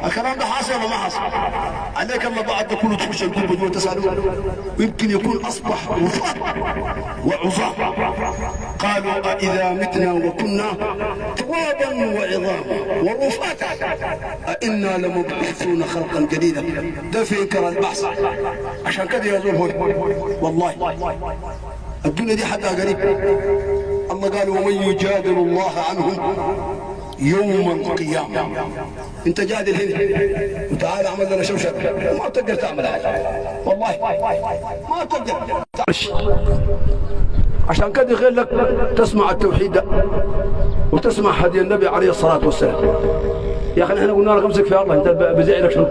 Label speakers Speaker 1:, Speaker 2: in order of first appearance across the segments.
Speaker 1: الكلام ده حاصل ولا ما حاصل؟ عليك الله بعد ده كله تخش القلب جوا تسالوا، ويمكن يكون اصبح وفاة وعظام. قالوا أإذا متنا وكنا ترابا وعظاما ورفاتا أإنا لمبعوثون خلقا جديدا. ده في انكار البحث. عشان كده يا زول هون والله الدنيا دي حدها قريب. الله قال ومن يجادل الله عنهم يوم القيامة. انت جادل هنا وتعال اعمل لنا شوشرة، ما تقدر تعمل حاجة والله ما تقدر. عشان كده غير لك تسمع التوحيد ده وتسمع هدي النبي عليه الصلاة والسلام. يا اخي احنا قلنا لك امسك في الله، انت بزعلك شنو؟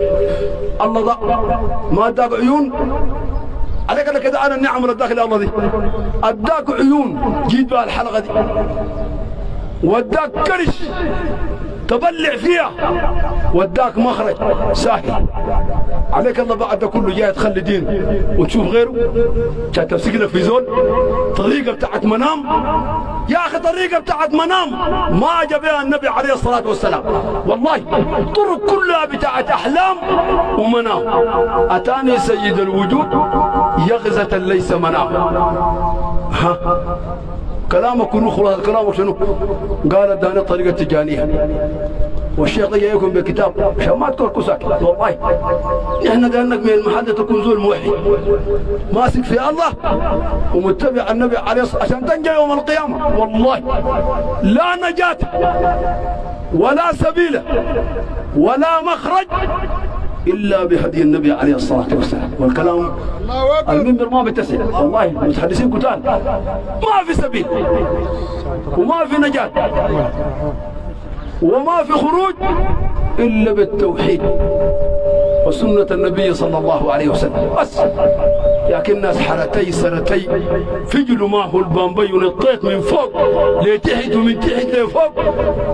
Speaker 1: الله ده ما اداك عيون عليك انا كده. انا النعم اللي اداك الله دي اداك عيون جيت بها الحلقة دي واداك كرش تبلع فيها وداك مخرج ساهل. عليك الله بعد ده كله جاي تخلي دين وتشوف غيره عشان تمسك لك في زول طريقه بتاعت منام. يا اخي طريقه بتاعت منام ما جاب بها النبي عليه الصلاه والسلام والله. طرق كلها بتاعت احلام ومنام. اتاني سيد الوجود يغزة ليس منام. ها كلامك كله خلاص. كلامك شنو؟ قال اداني الطريقه التجانيه والشيخ ده جايكم بكتاب عشان ما تكون ساكت والله. نحن دانك من المحل تكون زول موحي ماسك في الله ومتبع النبي عليه الصلاه عشان تنجى يوم القيامه. والله لا نجاة ولا سبيل ولا مخرج إلا بهدي النبي عليه الصلاة والسلام. والكلام المنبر ما بيتسع والله. المتحدثين قتال ما في سبيل وما في نجاة وما في خروج إلا بالتوحيد وسنة النبي صلى الله عليه وسلم بس. لكن الناس حرتي سنتي فجلوا معه البامبي ونطيت من فوق لتحت ومن تحت لفوق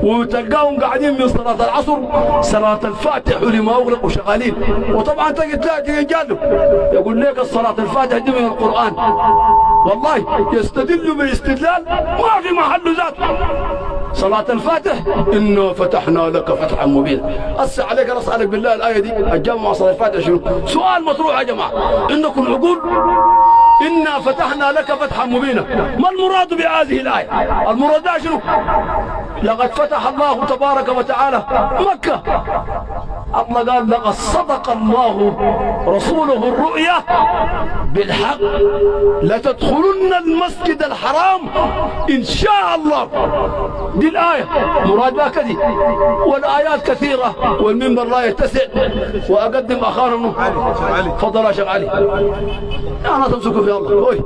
Speaker 1: وتلقاهم قاعدين من صلاة العصر صلاة الفاتح ولما أغلق وشغالين. وطبعا تلاقي جاله يقول لك الصلاة الفاتح دي من القرآن والله. يستدل باستدلال ما في محل ذات. صلاة الفاتح إنا فتحنا لك فتحا مبينا. أسع عليك أنا أسألك بالله الآية دي الجمع صلاة الفاتح شنو؟ سؤال مطروح يا جماعة عندكم عقول؟ إنا فتحنا لك فتحا مبينا ما المراد بهذه الآية؟ المراد شنو؟ لقد فتح الله تبارك وتعالى مكة. الله قال لقد صدق الله رسوله الرؤيا بالحق لتدخلن المسجد الحرام إن شاء الله. دي الآية مراد بها كذي والآيات كثيرة والمنبر لا يتسع. وأقدم أخانا تفضل يا شيخ علي. أنا تمسكوا في الله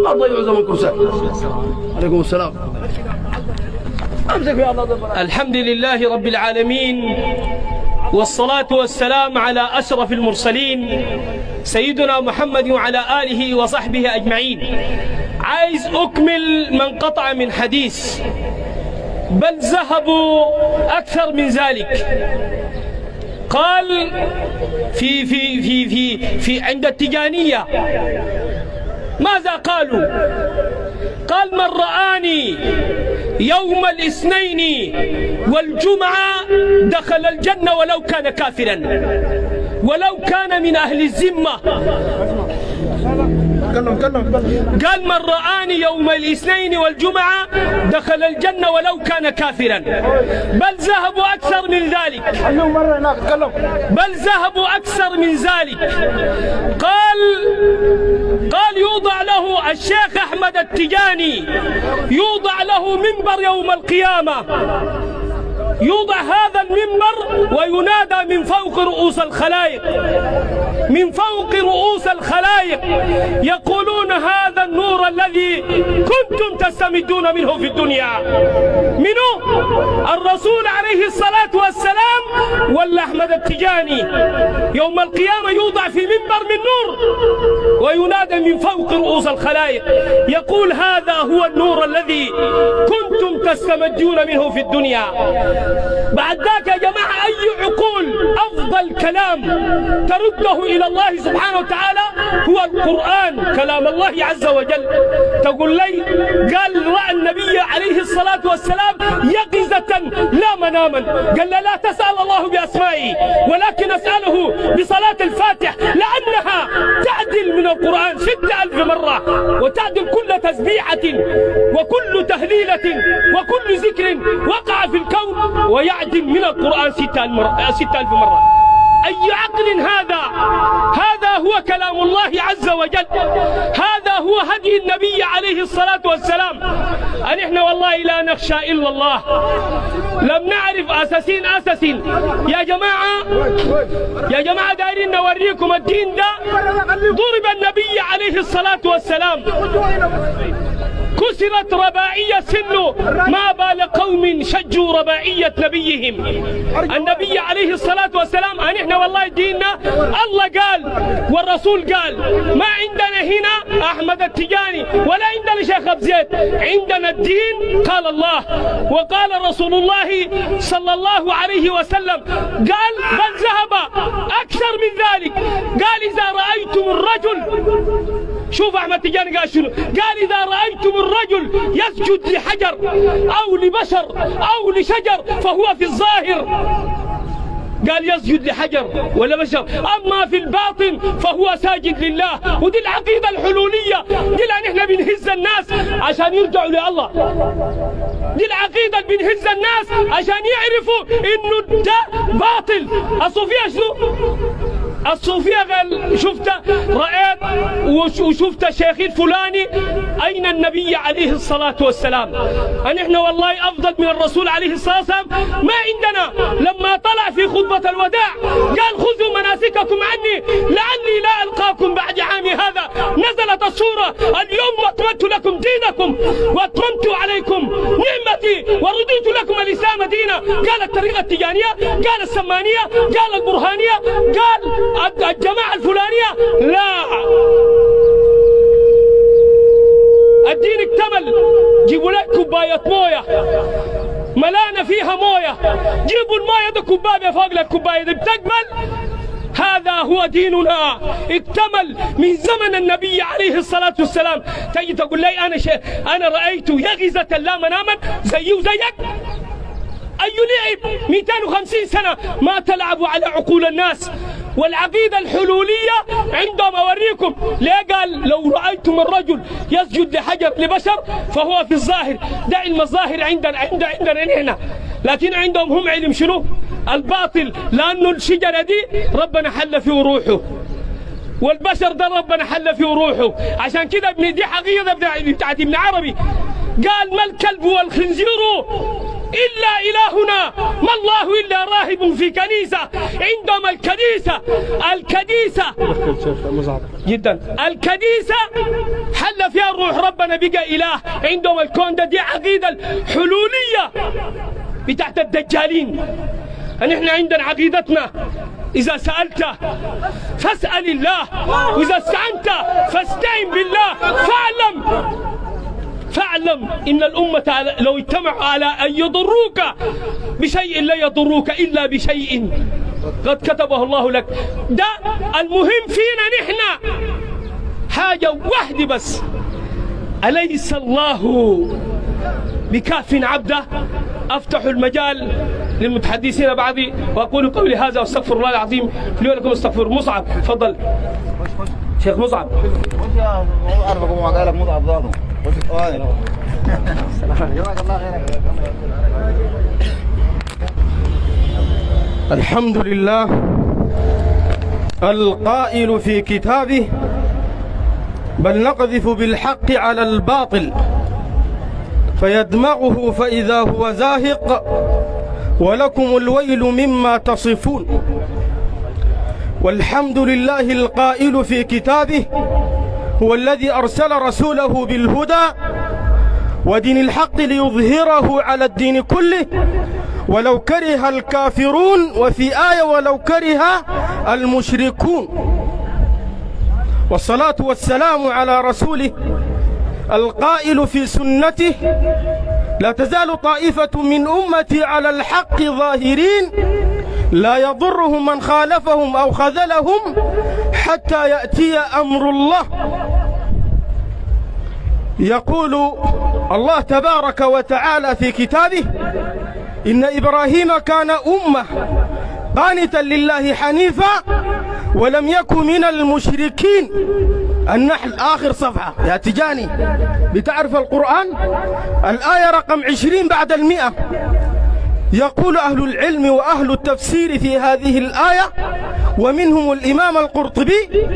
Speaker 1: ما تضيعوا زمنكم ساعة. عليكم السلام. أمسك في الله.
Speaker 2: الحمد لله رب العالمين والصلاة والسلام على أشرف المرسلين سيدنا محمد وعلى آله وصحبه أجمعين. عايز أكمل من قطع من حديث بل ذهبوا أكثر من ذلك. قال في عند التجانية ماذا قالوا؟ قال من رآني يوم الاثنين والجمعة دخل الجنة ولو كان كافرا ولو كان من أهل الذمة. قال من رآني يوم الاثنين والجمعة دخل الجنة ولو كان كافرا. بل ذهبوا أكثر من ذلك. بل ذهبوا أكثر من ذلك. قال يوضع له الشيخ أحمد التجاني يوضع له منبر يوم القيامة. يوضع هذا المنبر وينادى من فوق رؤوس الخلائق. من فوق رؤوس الخلائق يقولون هذا النور الذي كنتم تستمدون منه في الدنيا. منه الرسول عليه الصلاة والسلام ولا أحمد التجاني؟ يوم القيامة يوضع في منبر من نور وينادى من فوق رؤوس الخلائق يقول هذا هو النور الذي كنتم تستمدون منه في الدنيا. بعد ذاك يا جماعة أي عقول أفضل كلام ترده إلى الله سبحانه وتعالى هو القرآن كلام الله عز وجل. تقول لي قال رأى النبي عليه الصلاة والسلام يقظة لا مناما، قال لا تسأل الله بأسمائه ولكن أسأله بصلاة الفاتح لأنها تعدل من القرآن 6000 مرة، وتعدل كل تسبيحة وكل تهليلة وكل ذكر وقع في الكون ويعدل من القرآن 6000 مرة. أي عقل هذا؟ هذا هو كلام الله عز وجل، هذا هو هدي النبي عليه الصلاة والسلام. نحن والله لا نخشى إلا الله، لم نعرف أساسين. يا جماعة دايرين نوريكم الدين ده. ضرب النبي عليه الصلاة والسلام، كسرت رباعية سنه، ما بال قوم شجوا رباعية نبيهم. النبي عليه الصلاة والسلام نحن والله ديننا الله قال والرسول قال، ما عندنا هنا أحمد التجاني ولا عندنا شيخ أبو زيد، عندنا الدين قال الله وقال رسول الله صلى الله عليه وسلم. قال بل ذهب أكثر من ذلك، قال إذا رأيتم الرجل، شوف أحمد تجاني قال شنو؟ قال إذا رأيتم الرجل يسجد لحجر أو لبشر أو لشجر فهو في الظاهر، قال يسجد لحجر ولا بشر، أما في الباطن فهو ساجد لله. ودي العقيدة الحلولية، دي اللي نحن بنهز الناس عشان يرجعوا لله، دي العقيدة اللي بنهز الناس عشان يعرفوا إنه ده باطل. الصوفية شنو؟ الصوفية قال شفت رأيت وشفت الشيخ الفلاني، أين النبي عليه الصلاة والسلام؟ نحن والله أفضل من الرسول عليه الصلاة والسلام. ما عندنا. لما طلع في خطبة الوداع قال خذوا مناسككم عني لعلي لا ألقاكم بعد عامي هذا. نزلت السورة اليوم أكملت لكم دينكم وأتممت عليكم نعمتي ورضيت لكم الإسلام دينا. قال الطريقة التجانية، قال السمانية، قال البرهانية، قال الجماعة الفلانية. لا، الدين اكتمل. جيبوا لك كوباية موية ملانة فيها موية، جيبوا الموية ده كوباية فوق لك كوباية دي بتقبل. هذا هو ديننا اكتمل من زمن النبي عليه الصلاة والسلام. تجي تقول لي أنا رأيت يغزة لا مناما زي وزيك. أي لعب 250 سنة ما تلعبوا على عقول الناس. والعقيدة الحلولية عندهم أوريكم ليه قال لو رأيتم الرجل يسجد لحجر لبشر فهو في الظاهر. ده علم الظاهر عندنا نحن، لكن عندهم هم علم شنو؟ الباطل. لأنه الشجرة دي ربنا حل فيه روحه، والبشر ده ربنا حل فيه روحه. عشان كده دي حقيقة بتاعت ابن عربي، قال ما الكلب والخنزير إلا إلهنا، ما الله إلا راهب في كنيسة. عندهم الكنيسة جدا، الكنيسة حل فيها الروح، ربنا بقى إله. عندهم الكون ده، دي عقيدة الحلولية بتاعت الدجالين. نحن عندنا عقيدتنا إذا سألت فاسأل الله، وإذا استعنت فاستعن بالله. فاعلم إن الأمة لو اجتمعوا على أن يضروك بشيء لا يضروك إلا بشيء قد كتبه الله لك. ده المهم فينا نحن حاجة واحدة بس، أليس الله بكاف عبده؟ أفتح المجال للمتحدثين بعضي وأقول قولي هذا واستغفر الله العظيم لي ولكم. استغفر. مصعب تفضل شيخ مصعب.
Speaker 3: الحمد لله القائل في كتابه بل نقذف بالحق على الباطل فيدمغه فإذا هو زاهق ولكم الويل مما تصفون. والحمد لله القائل في كتابه هو الذي أرسل رسوله بالهدى ودين الحق ليظهره على الدين كله ولو كره الكافرون، وفي آية ولو كره المشركون. والصلاة والسلام على رسوله القائل في سنته لا تزال طائفة من أمتي على الحق ظاهرين لا يضرهم من خالفهم أو خذلهم حتى يأتي أمر الله. يقول الله تبارك وتعالى في كتابه: إن إبراهيم كان أمة قانتا لله حنيفا ولم يكن من المشركين. النحل آخر صفحة يا تجاني، بتعرف القرآن الآية رقم 20 بعد 100. يقول أهل العلم وأهل التفسير في هذه الآية ومنهم الإمام القرطبي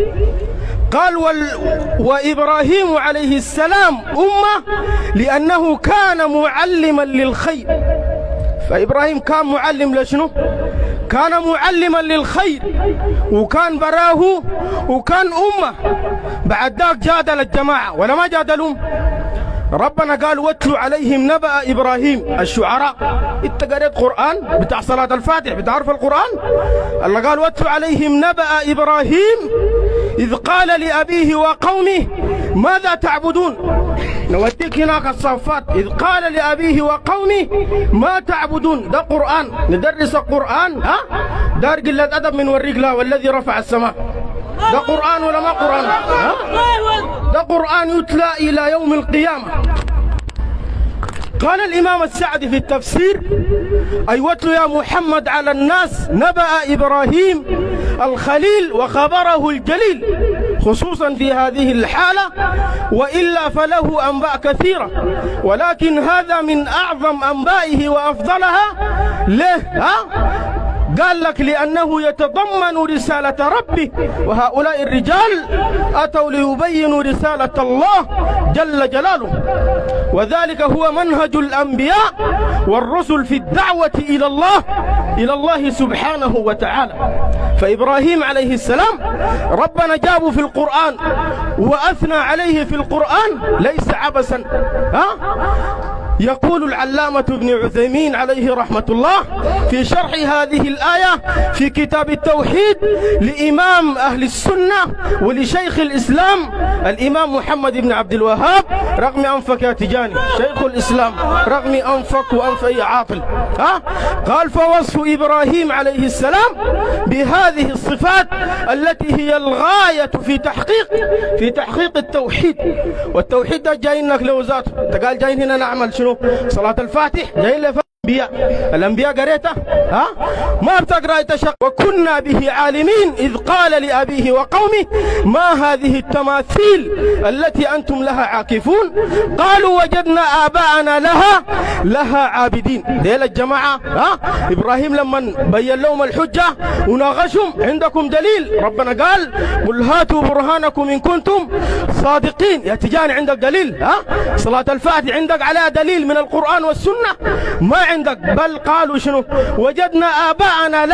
Speaker 3: قال: وإبراهيم عليه السلام أمة لأنه كان معلما للخير. فإبراهيم كان معلم لشنو؟ كان معلما للخير، وكان براه، وكان أمة. بعد ذاك جادل الجماعة ولا ما جادلهم؟ ربنا قال: واتلوا عليهم نبأ إبراهيم. الشعراء، انت قريت قرآن بتاع صلاة الفاتح، بتعرف القرآن؟ الله قال: واتلوا عليهم نبأ إبراهيم إذ قال لأبيه وقومه ماذا تعبدون. نوديك هناك الصفات. إذ قال لأبيه وقومه ما تعبدون. ده قرآن، ندرس القرآن. دار قلة أدب من وريك لا والذي رفع السماء. ده قرآن ولا ما قرآن؟ ده قرآن يتلى إلى يوم القيامة. قال الإمام السعدي في التفسير: أي واتل يا محمد على الناس نبأ إبراهيم الخليل وخبره الجليل، خصوصا في هذه الحالة، وإلا فله أنباء كثيرة، ولكن هذا من أعظم أنبائه وأفضلها. ليه؟ قال لك: لأنه يتضمن رسالة ربه، وهؤلاء الرجال أتوا ليبينوا رسالة الله جل جلاله، وذلك هو منهج الأنبياء والرسل في الدعوة إلى الله سبحانه وتعالى. فإبراهيم عليه السلام ربنا جابه في القرآن وأثنى عليه في القرآن ليس عبثا. يقول العلامة ابن عثيمين عليه رحمة الله في شرح هذه الآية في كتاب التوحيد لإمام أهل السنة ولشيخ الإسلام الإمام محمد بن عبد الوهاب، رغم أنفك يا تجاني شيخ الإسلام، رغم أنفك وأنف أي عاطل، قال: فوصف إبراهيم عليه السلام بهذه الصفات التي هي الغاية في تحقيق التوحيد. والتوحيد ده جايين لك له ذاته. انت قال جايين هنا نعمل شنو؟ صلاة الفاتح. جايين الأنبياء قريتها؟ ما بتقرأ تشق. وكنا به عالمين إذ قال لأبيه وقومه ما هذه التماثيل التي أنتم لها عاكفون. قالوا وجدنا آباءنا لها عابدين. ديل الجماعة إبراهيم لما بين لهم الحجة وناقشهم: عندكم دليل؟ ربنا قال: قل هاتوا برهانكم إن كنتم صادقين. يا تجاني عندك دليل؟ صلاة الفاتح عندك عليها دليل من القرآن والسنة؟ ما عندك. بل قالوا شنو؟ وجدنا آباءنا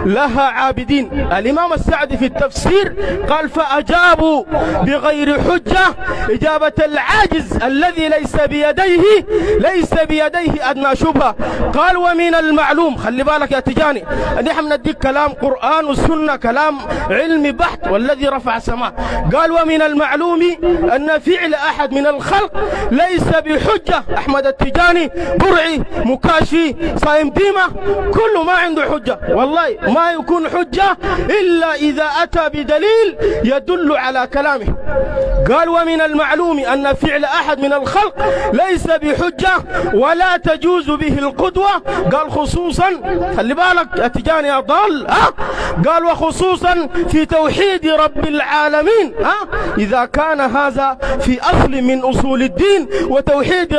Speaker 3: لها عابدين. الإمام السعدي في التفسير قال: فأجابوا بغير حجة إجابة العاجز الذي ليس بيديه أدنى شبهة. قال: ومن المعلوم، خلي بالك يا تجاني، نحن نديك كلام قرآن والسنة، كلام علمي بحت والذي رفع السماء. قال: ومن المعلوم أن فعل أحد من الخلق ليس بحجة. أحمد التجاني، برعي، مكاشي، صايم ديمة، كله ما عنده حجة. والله ما يكون حجة إلا إذا أتى بدليل يدل على كلامه. قال: ومن المعلوم أن فعل أحد من الخلق ليس بحجة ولا تجوز به القدوة. قال: خصوصا، خلي بالك يا تجاني يا ضال، قال: وخصوصا في توحيد رب العالمين، إذا كان هذا في أصل من أصول الدين وتوحيد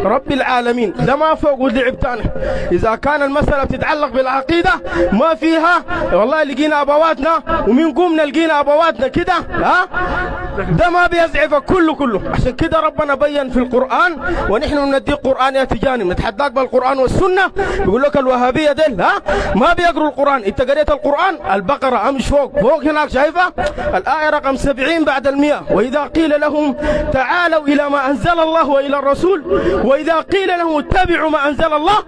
Speaker 3: رب العالمين. ده ما فوق اللعب تاني. إذا كان المسألة بتتعلق بالعقيدة ما فيها والله لقينا أبواتنا ومن قومنا لقينا أبواتنا كده، ده ما بيزعفك كله. عشان كده ربنا بين في القرآن، ونحن ندي القرآن يا تجاني نتحداك بالقرآن والسنة. بيقول لك الوهابية ديل ما بيقروا القرآن. انت قريت القرآن؟ البقرة امش فوق هناك شايفة الآية رقم 70 بعد 100. وإذا قيل لهم تعالوا إلى ما أنزل الله وإلى الرسول وإذا قيل لهم اتبعوا ما أنزل الله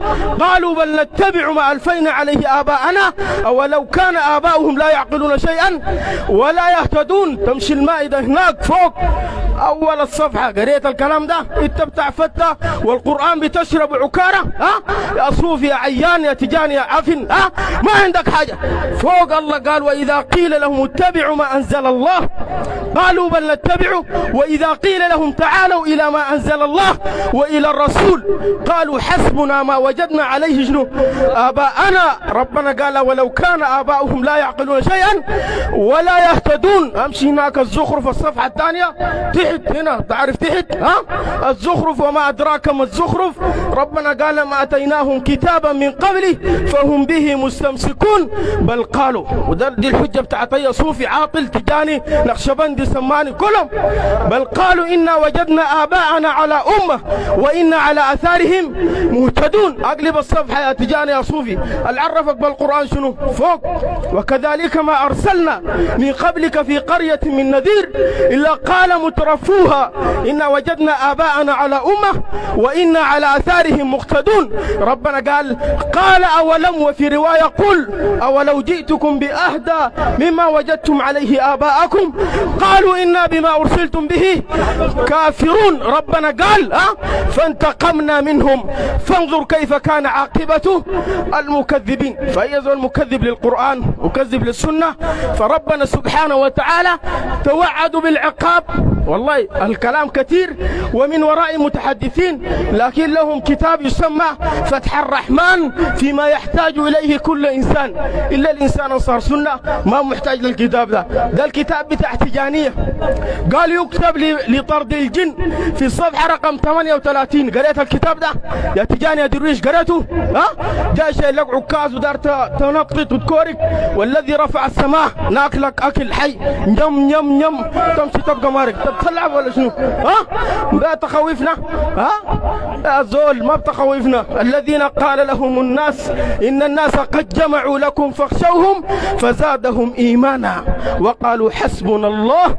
Speaker 3: قالوا بل نتبع ما ألفينا عليه آباءنا أولو كان آباؤهم لا يعقلون شيئا ولا يهتدون. تمشي المائدة هناك فوق أول الصفحة قريت الكلام ده؟ أنت بتاع فتة والقرآن بتشرب عكارة؟ يا صوفي يا عيان يا تجاني يا عفن، ما عندك حاجة. فوق الله قال وإذا قيل لهم اتبعوا ما أنزل الله قالوا بل نتبعه، وإذا قيل لهم تعالوا إلى ما أنزل الله وإلى الرسول قالوا حسبنا ما وجدنا عليه شنو آباءنا. ربنا قال ولو كان آباؤهم لا يعقلون شيئا ولا يهتدون. أمشي هناك الزخرف الصفحة الثانية تحت هنا، تعرف تحت الزخرف وما أدراك ما الزخرف. ربنا قال ما أتيناهم كتابا من قبله فهم به مستمسكون بل قالوا، وده دي الحجة بتاعت أي صوفي عاقل تجاني نقشبندي سماني كلهم، بل قالوا إنا وجدنا آباءنا على أمة وإنا على أثارهم مهتدون. أقلب الصفحة يا تجاني يا صوفي، العرفك بالقرآن شنو فوق. وكذلك ما أرسلنا من قبلك في قرية من نذير إلا قال مترفوها إنا وجدنا آباءنا على أمة وإنا على أثارهم مقتدون. ربنا قال أولم، وفي رواية قل أولو جئتكم بأهدى مما وجدتم عليه آباءكم قالوا إنا بما أرسلتم به كافرون. ربنا قال فانتقمنا منهم فانظر كيف كان عاقبة المكذبين. فأيضا المكذب للقرآن مكذب للسنة، فربنا سبحانه وتعالى توعد بالعقاب. والله الكلام كثير ومن وراء متحدثين، لكن لهم كتاب يسمى فتح الرحمن فيما يحتاج إليه كل إنسان، إلا الإنسان صار سنة ما محتاج للكتاب ده. ده الكتاب بتاع تجانية، قال يكتب لطرد الجن في الصفحة رقم 38. قريت الكتاب ده يا تجاني يا درويش؟ قريته؟ جاء شيء لك عكاز ودار تنطط وتكورك، والذي رفع السماء ناكلك أكل حي نم نم نم تمشي تبقى مارك تلعب ولا شنو؟ ما تخوفنا؟ يا زول ما بتخوفنا. الذين قال لهم الناس إن الناس قد جمعوا لكم فاخشوهم فزادهم إيمانا وقالوا حسبنا الله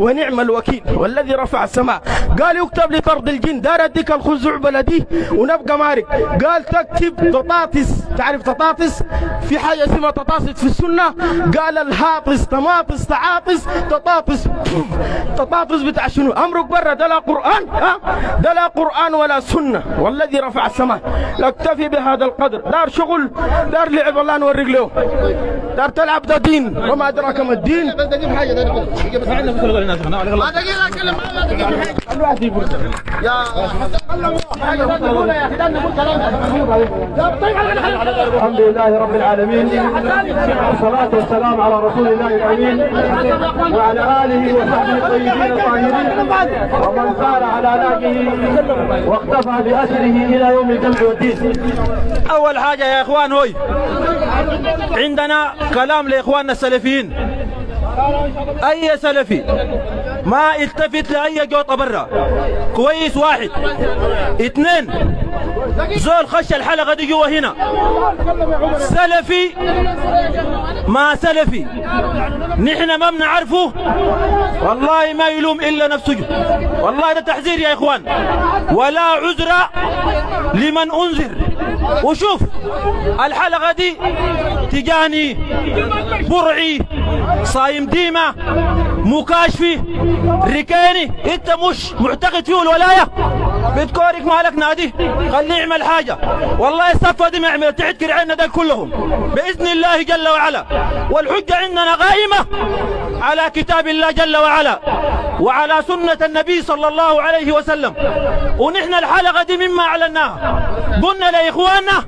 Speaker 3: ونعم الوكيل. والذي رفع السماء قال يكتب لطرد الجن، دار اديك الخزوع بلدي ونبقى مارك. قال تكتب تطاطس، تعرف تطاطس؟ في حاجة اسمها تطاطس في السنة. قال الهاطس طماطس تعاطس تطاطس. تطاطس بتاع شنو؟ أمرك برا، ده لا قرآن ده لا قرآن ولا سنة. والذي رفع السماء. نكتفي بهذا القدر. دار شغل دار لعب الله نوريك له، دار تلعب ده دين وما أدراك ما الدين.
Speaker 4: بس دقيقة حاجة ده دقيقة أتكلم يا
Speaker 5: الحمد لله رب العالمين، والصلاة والسلام على رسول الله الأمين وعلى آله وصحبه الطيبين الطاهرين ومن سار على نهجه واقتفى بأثره إلى يوم الجمع والدين.
Speaker 6: أول حاجة يا إخوان هوي عندنا كلام لإخواننا السلفيين. أي سلفي ما التفت لأي جوطة برا كويس. واحد اثنين زول خش الحلقة دي جوا هنا سلفي ما سلفي نحن ما بنعرفه، والله ما يلوم إلا نفسه. والله ده تحذير يا إخوان، ولا عذر لمن أنذر. وشوف الحلقة دي تجاني برعي صايم ديمة مكاشفي ركاني، انت مش معتقد فيه الولاية بتكورك مالك نادي خليه يعمل حاجة. والله الصفة دي ما يعمل تعتكر عنا ده كلهم بإذن الله جل وعلا. والحجة عندنا قائمة على كتاب الله جل وعلا وعلى سنة النبي صلى الله عليه وسلم. ونحن الحلقة دي مما أعلناها قلنا لإخواننا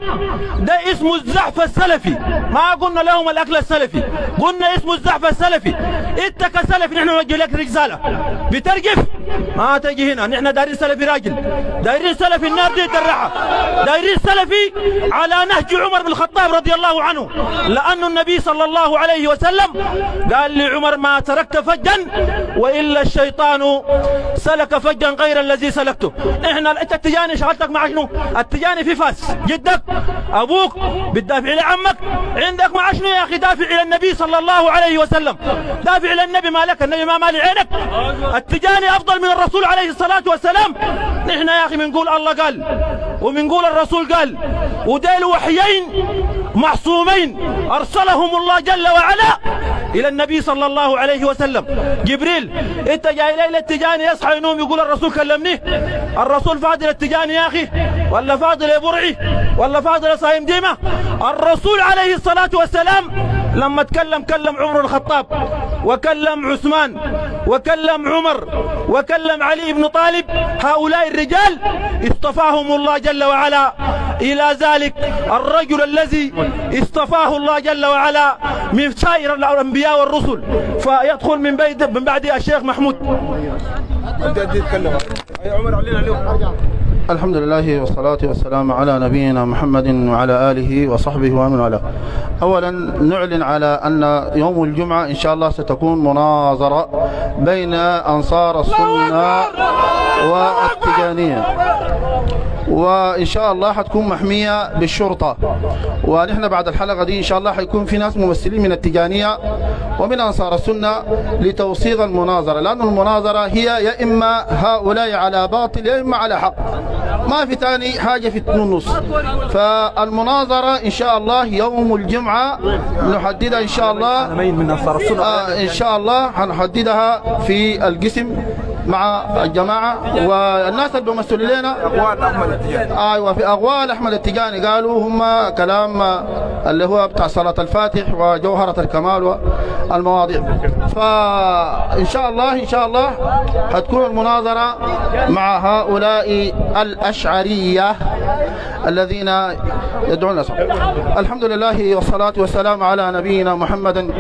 Speaker 6: ده اسمه الزحف السلفي، ما قلنا لهم الأكل السلفي، قلنا اسمه الزحف السلفي. انت كسلفي نحن نوجه لك رسالة بترجف ما تجي هنا. نحن دايرين سلفي راجل، دايرين سلفي النار دي ترعها، دايرين سلفي على نهج عمر بن الخطاب رضي الله عنه، لأن النبي صلى الله عليه وسلم قال لعمر ما تركت فجا وإلا الشيطان سلك فجا غير الذي سلكته. انت التجاني شغلتك مع شنو؟ التجاني في فاس جدك ابوك بتدافع لعمك، عندك مع شنو يا اخي؟ دافع الى النبي صلى الله عليه وسلم، دافع الى النبي مالك، النبي ما مالي عينك. التجاني افضل من الرسول عليه الصلاة والسلام. نحن يا اخي بنقول الله قال وبنقول الرسول قال، وديل وحيين معصومين ارسلهم الله جل وعلا إلى النبي صلى الله عليه وسلم: جبريل أنت جاي ليلة التجاني يصحى ينوم يقول الرسول كلمني؟ الرسول فاضل التجاني يا أخي؟ ولا فاضل يا برعي؟ ولا فاضل صايم ديمة؟ الرسول عليه الصلاة والسلام لما تكلم كلم عمر الخطاب، وكلم عثمان، وكلم عمر، وكلم علي بن طالب. هؤلاء الرجال اصطفاهم الله جل وعلا إلى ذلك الرجل الذي اصطفاه الله جل وعلا من سائر الأنبياء والرسل. فيدخل من بعد الشيخ محمود.
Speaker 4: الحمد لله والصلاة والسلام على نبينا محمد وعلى آله وصحبه ومن والاه. أولا نعلن على أن يوم الجمعة إن شاء الله ستكون مناظرة بين أنصار السنة والتجانية، وإن شاء الله حتكون محمية بالشرطة. ونحن بعد الحلقة دي إن شاء الله حيكون في ناس ممثلين من التجانية ومن أنصار السنة لتوصيل المناظرة، لأن المناظرة هي يا إما هؤلاء على باطل يا إما على حق، ما في تاني حاجة في النص. فالمناظرة إن شاء الله يوم الجمعة نحددها إن شاء الله
Speaker 6: من أنصار السنة
Speaker 4: إن شاء الله حنحددها في القسم مع الجماعة والناس اللي بيمثلوا لنا. ايوه في اغوال احمد التجاني قالوا هم كلام اللي هو بتاع صلاة الفاتح وجوهرة الكمال والمواضيع. فان شاء الله حتكون المناظرة مع هؤلاء الاشعرية الذين يدعون الأصحاب. الحمد لله والصلاة والسلام على نبينا محمد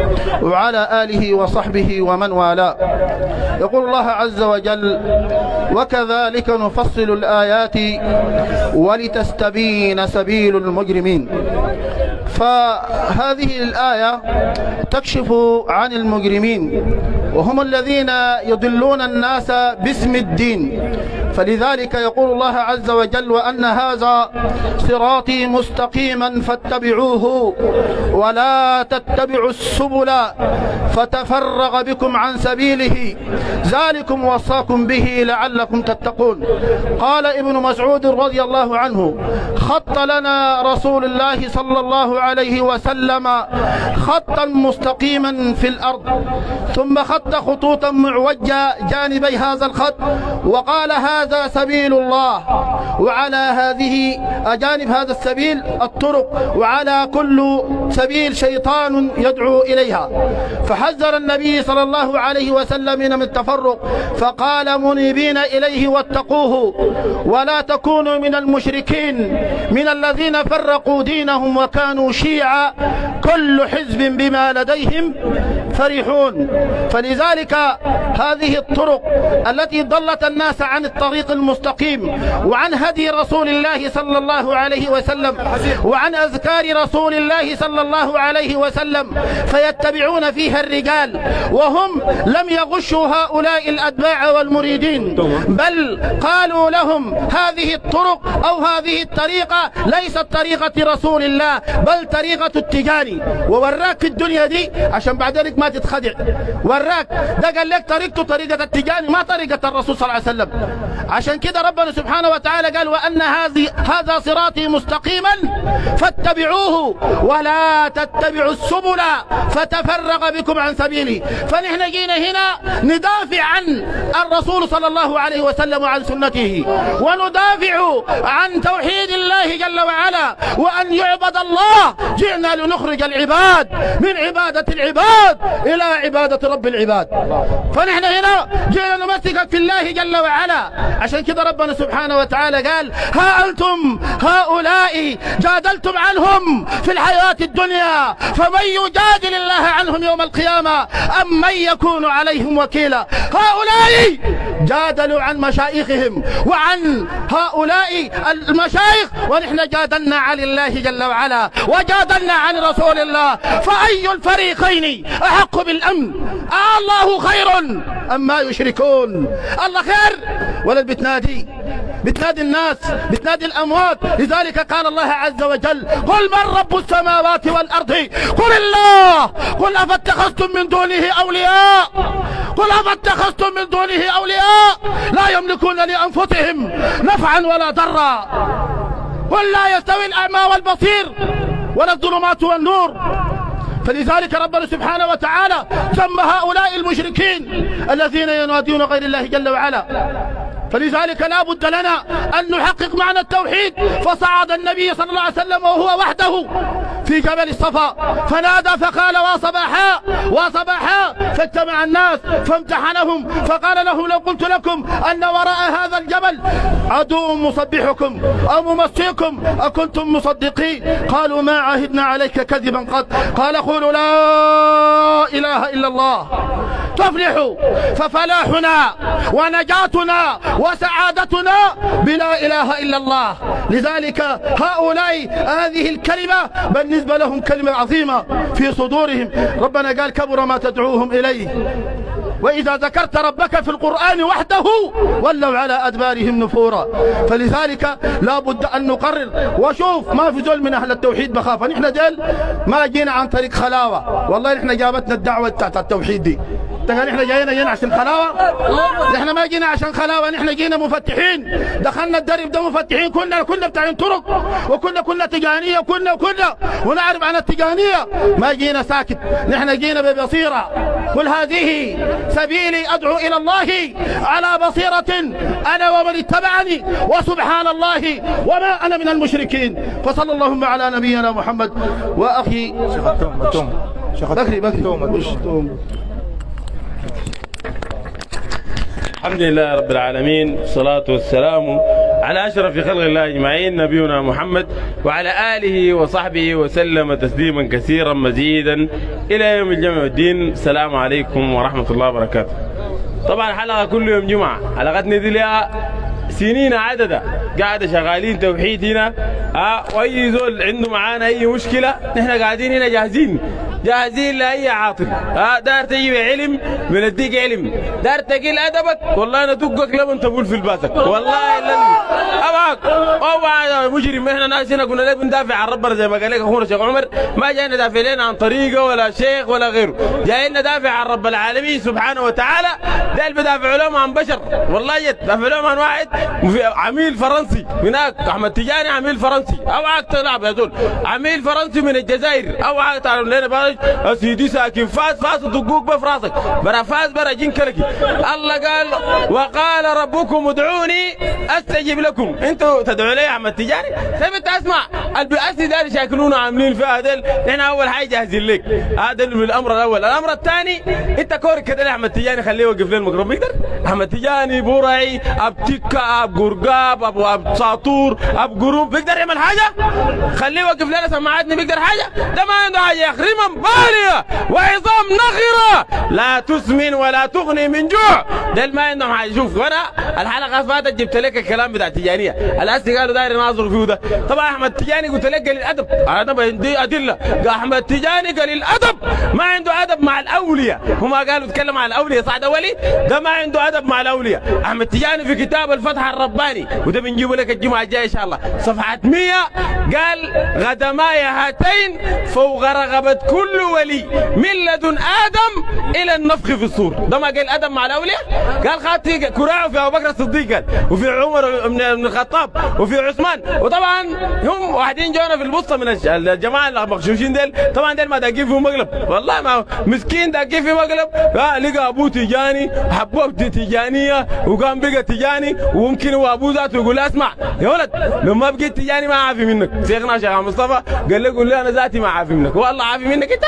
Speaker 4: وعلى آله وصحبه ومن والاه. يقول الله عز وجل: وكذلك نفصل الآيات ولتستبين سبيل المجرمين. فهذه الآية تكشف عن المجرمين وهم الذين يضلون الناس باسم الدين. فلذلك يقول الله عز وجل: وأن هذا صراطي مستقيما فاتبعوه ولا تتبعوا السبل فتفرق بكم عن سبيله ذلكم وصاكم به لعلكم تتقون. قال ابن مسعود رضي الله عنه: خط لنا رسول الله صلى الله عليه وسلم خطا مستقيما في الأرض، ثم خط خطوطا معوجة جانبي هذا الخط وقال: هذا سبيل الله، وعلى هذه جانب هذا السبيل الطرق، وعلى كل سبيل شيطان يدعو إليها. فحذر النبي صلى الله عليه وسلم من التفرق فقال: منيبين إليه واتقوه ولا تكونوا من المشركين من الذين فرقوا دينهم وكانوا شيعا كل حزب بما لديهم فرحون. فلذلك هذه الطرق التي ضلت الناس عن الطريق المستقيم وعن هدي رسول الله صلى الله عليه وسلم وعن أذكار رسول الله صلى الله عليه وسلم فيتبعون فيها الرجال، وهم لم يغشوا هؤلاء الأتباع والمريدين، بل قالوا لهم هذه الطرق أو هذه الطريقة ليست طريقة رسول الله بل طريقة التجاني. ووراك في الدنيا دي عشان بعد ذلك ما تتخدع، وراك ده قال لك طريقته طريقة التجاني ما طريقة الرسول صلى الله عليه وسلم. عشان كده ربنا سبحانه وتعالى قال: وأن هذا صراطي مستقيما فاتبعوه ولا تتبعوا السبل فتفرق بكم عن سبيلي. فنحن جينا هنا ندافع عن الرسول صلى الله عليه وسلم وعن سنته، وندافع عن توحيد الله جل وعلا وأن يعبد الله. جئنا لنخرج العباد من عبادة العباد إلى عبادة رب العباد. فنحن هنا جئنا نمسك في الله جل وعلا. عشان كده ربنا سبحانه وتعالى قال: ها أنتم هؤلاء جادلتم عنهم في الحياة الدنيا فمن يجادل الله عنهم يوم القيامة أم من يكون عليهم وكيلا. هؤلاء جادلوا عن مشايخهم وعن هؤلاء المشايخ، ونحن جادلنا عن الله جل وعلا وجادلنا عن رسول الله. فأي الفريقين أحق بالأمن؟ الله خير أم ما يشركون؟ الله خير ولا بتنادي الناس، بتنادي الأموات. لذلك قال الله عز وجل: قل من رب السماوات والأرض قل الله قل أفاتخذتم من دونه أولياء لا يملكون لأنفسهم نفعا ولا ضرا. قل لا يستوي الأعمى والبصير ولا الظلمات والنور. فلذلك ربنا سبحانه وتعالى ذم هؤلاء المشركين الذين ينادون غير الله جل وعلا. فلذلك لا بد لنا أن نحقق معنى التوحيد. فصعد النبي صلى الله عليه وسلم وهو وحده في جبل الصفا فنادى فقال وصباحا وصباحا، فاجتمع الناس فامتحنهم فقال لهم لو قلت لكم أن وراء هذا الجبل عدو مصبحكم أو ممسيكم أكنتم مصدقين؟ قالوا ما عهدنا عليك كذبا قط. قال قولوا لا إله إلا الله تفلحوا، ففلاحنا ونجاتنا وسعادتنا بلا إله إلا الله. لذلك هؤلاء هذه الكلمة بالنسبة لهم كلمة عظيمة في صدورهم. ربنا قال كبر ما تدعوهم إليه، وإذا ذكرت ربك في القرآن وحده ولوا على أدبارهم نفورا. فلذلك لا بد أن نقرر. وشوف ما في زول من أهل التوحيد بخاف. نحن ديل ما جينا عن طريق خلاوة، والله نحن جابتنا الدعوة بتاعت التوحيد دي. تقال نحن جينا عشان خلاوة؟ نحن ما جينا عشان خلاوة، نحن جينا مفتحين. دخلنا الدرب ده مفتحين، كنا بتاعين طرق، وكنا تجانية، كنا ونعرف عن التجانية. ما جينا ساكت، نحن جينا ببصيرة. قل هذه سبيلي أدعو إلى الله على بصيرة أنا ومن اتبعني وسبحان الله وما أنا من المشركين. فصلى اللهم على نبينا محمد. وأخي بكري
Speaker 7: الحمد لله رب العالمين، والصلاة والسلام على أشرف خلق الله أجمعين نبينا محمد وعلى آله وصحبه وسلم تسليما كثيرا مزيدا إلى يوم الجمع والدين. السلام عليكم ورحمة الله وبركاته. طبعا حلقة كل يوم جمعة، حلقتنا دي لها سنين عددة قاعدة شغالين توحيد هنا. وأي زول عنده معانا أي مشكلة نحن قاعدين هنا جاهزين لأي عاطل. دار تجيب علم بنديك علم، دار تقيل أدبك والله ندقك لمن تبول في الباسك والله أباك أو مجرم. إحنا ناس هنا قلنا ليه بندافع عن ربنا زي ما قال لك أخونا الشيخ عمر، ما جاي ندافع لنا عن طريقة ولا شيخ ولا غيره، جاي ندافع عن رب العالمين سبحانه وتعالى. ده اللي بدافع لهم عن بشر والله جد بدافع لهم عن واحد عميل فرنسي هناك أحمد تجاني، عميل فرنسي أوعاك تلعب يا زول، عميل فرنسي من الجزائر أوعاك تعلم لنا سيدي ساكن فاس دقوق بفراسك برا فاس برا جين كلكي. الله قال وقال ربكم ادعوني استجب لكم. انتوا تدعوا لي يا احمد تجاني؟ ثبت اسمع البئاسي ده شاكلونا عاملين فيها هذول. احنا اول حاجه جاهزين لك، هذا من الامر الاول. الامر الثاني انت كورك كده يا احمد تجاني خليه يوقف لنا الميكروفون بيقدر؟ احمد تجاني برعي اب تكه اب قرقاب اب ساطور اب قروب بيقدر يعمل حاجه؟ خليه يوقف لنا سماعاتنا بيقدر حاجه؟ ده ما عنده حاجه يا اخي. بالية وعظام نخرة لا تسمن ولا تغني من جوع. ده ما عندهم حاجه. شوف وانا الحلقه فاتت جبت لك الكلام بتاع التجانيه، الاسي قالوا داير ناظر فيه ده. طبعا احمد تجاني قلت لك قليل الادب، انا دي ادله. احمد تجاني قليل الادب، ما عنده ادب مع الاولياء. هم قالوا اتكلم عن الاولياء صعد اولي، ده ما عنده ادب مع الاولياء. احمد تجاني في كتاب الفتح الرباني وده بنجيبه لك الجمعه الجايه ان شاء الله صفحه 100 قال غدماي هاتين فوق رغبه كل ولي من لدن آدم إلى النفخ في الصور. ده ما قال أدم مع الأولياء؟ قال خاتي كراعه في أبو بكر الصديق قال، وفي عمر بن الخطاب وفي عثمان. وطبعا هم واحدين جونا في البسطة من الجماعة المغشوشين ديل. طبعا ديل ما داقين فيه مقلب والله، ما مسكين داقين فيه مقلب. لقى أبوه تجاني حبوه تجانية وقام بقى تجاني، وممكن هو أبوه ذاته يقول اسمع يا ولد لما بقيت تجاني ما عافي منك. شيخنا شيخ مصطفى قال له قول لي أنا ذاتي ما عافي منك. والله عافي منك أنت؟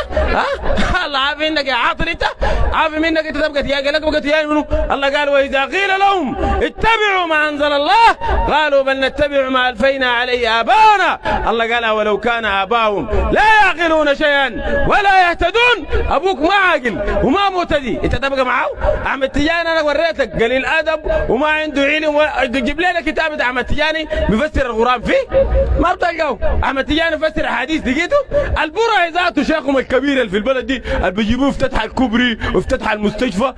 Speaker 7: الله عافي منك يا عاطل انت، عافي منك انت تبقى تياي. قال لك بقى تياي منه؟ الله قال واذا قيل لهم اتبعوا ما انزل الله قالوا بل نتبع ما الفينا عليه اباؤنا. الله قال ولو كان اباؤهم لا يعقلون شيئا ولا يهتدون. ابوك ما عاقل وما مهتدي، انت تبقى معه؟ احمد تجاني انا وريتك قليل ادب وما عنده علم. جيب لنا كتاب احمد تجاني بيفسر القران فيه ما بتلقاه. احمد تجاني بيفسر احاديث لقيته. البرعي ذاته شيخهم الكبير اللي في البلد دي اللي بيجيبوه افتتح الكوبري وافتتح المستشفى،